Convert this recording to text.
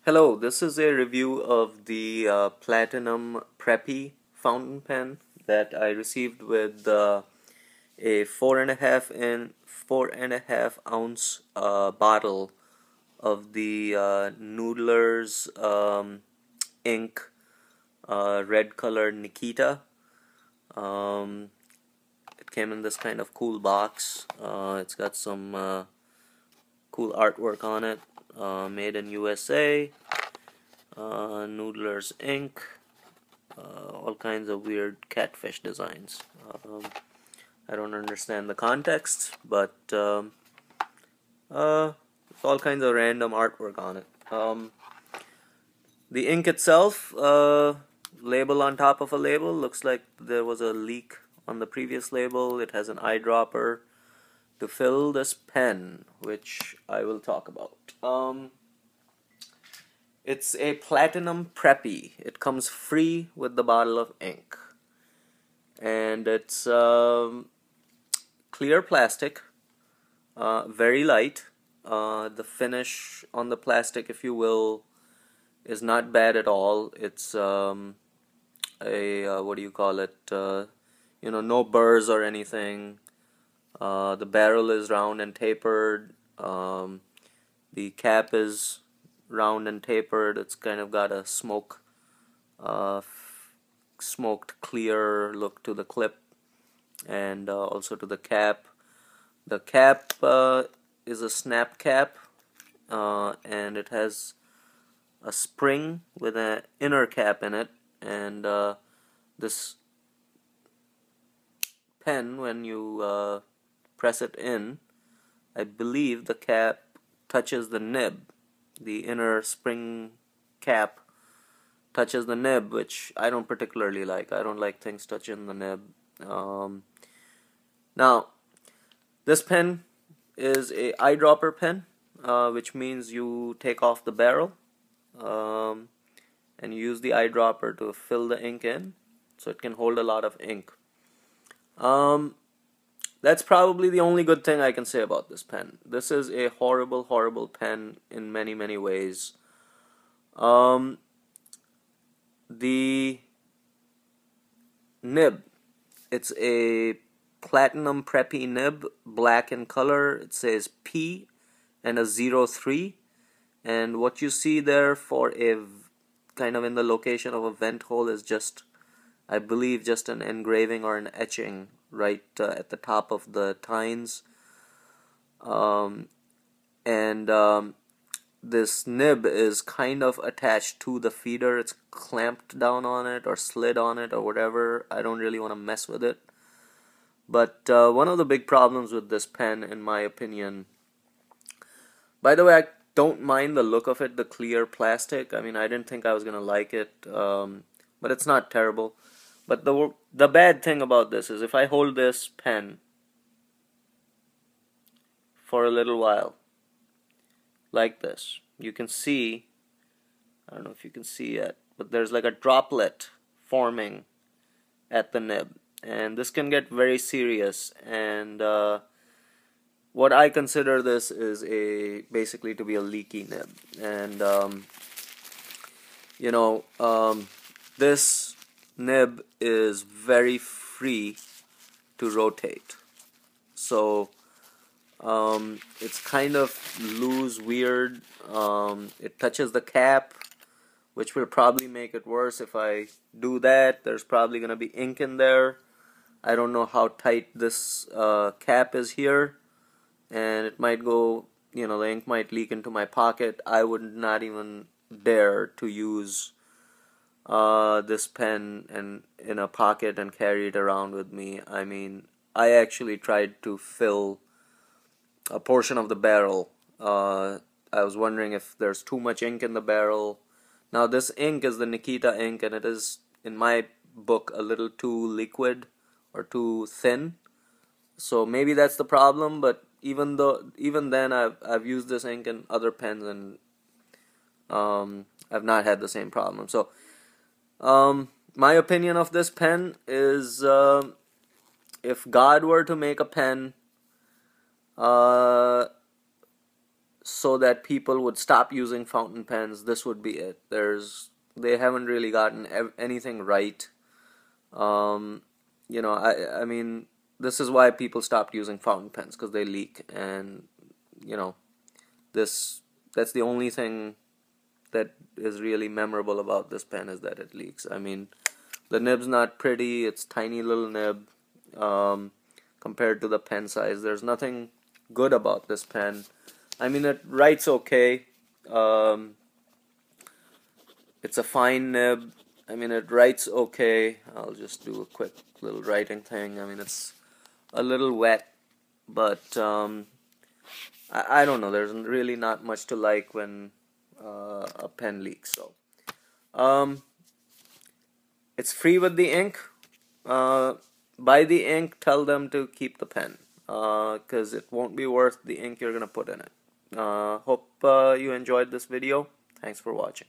Hello, this is a review of the Platinum Preppy fountain pen that I received with a 4.5 ounce bottle of the Noodler's ink red color Nikita. Um, it came in this kind of cool box. It's got some cool artwork on it. Made in USA, Noodler's ink, all kinds of weird catfish designs. I don't understand the context, but all kinds of random artwork on it. The ink itself, label on top of a label, looks like there was a leak on the previous label. It has an eyedropper to fill this pen, which I will talk about. It's a Platinum Preppy. It comes free with the bottle of ink, and it's clear plastic, very light. The finish on the plastic, if you will, is not bad at all. It's what do you call it? No burrs or anything. The barrel is round and tapered. The cap is round and tapered. It's kind of got a smoked clear look to the clip, and also to the cap. The cap is a snap cap, and it has a spring with an inner cap in it, and this pen, when you press it in, I believe the cap touches the nib. The inner spring cap touches the nib, which I don't particularly like. I don't like things touching the nib. Now, this pen is a eyedropper pen, which means you take off the barrel and use the eyedropper to fill the ink in, so it can hold a lot of ink. That's probably the only good thing I can say about this pen. This is a horrible, horrible pen in many, many ways. The nib, it's a Platinum Preppy nib, black in color. It says P and a 03, and what you see there for a kind of in the location of a vent hole is just, I believe, just an engraving or an etching right at the top of the tines. This nib is kind of attached to the feeder. It's clamped down on it or slid on it or whatever. I don't really want to mess with it. But one of the big problems with this pen, in my opinion, by the way, I don't mind the look of it, the clear plastic. I mean, I didn't think I was going to like it, but it's not terrible. But the bad thing about this is if I hold this pen for a little while, like this, you can see, I don't know if you can see yet, but there's like a droplet forming at the nib. And this can get very serious, and what I consider this is basically to be a leaky nib. And this nib is very free to rotate, so it's kind of loose, weird. It touches the cap, which will probably make it worse. If I do that, there's probably gonna be ink in there. I don't know how tight this cap is here, and it might go, the ink might leak into my pocket. I would not even dare to use this pen in a pocket and carry it around with me. I mean, I actually tried to fill a portion of the barrel. I was wondering if there's too much ink in the barrel. Now, this ink is the Nikita ink, and it is, in my book, a little too liquid or too thin. So maybe that's the problem. But even then, I've used this ink in other pens, and I've not had the same problem. So my opinion of this pen is, if God were to make a pen so that people would stop using fountain pens, this would be it. They haven't really gotten anything right. You know, I mean, this is why people stopped using fountain pens, because they leak, and you know, that's the only thing that is really memorable about this pen, is that it leaks. I mean, the nib's not pretty. It's tiny little nib compared to the pen size. There's nothing good about this pen. I mean, it writes okay. It's a fine nib. I mean, it writes okay. I'll just do a quick little writing thing. I mean, it's a little wet, but I don't know. There's really not much to like when a pen leaks. So it's free with the ink. Buy the ink. Tell them to keep the pen, because it won't be worth the ink you're gonna put in it. Hope you enjoyed this video. Thanks for watching.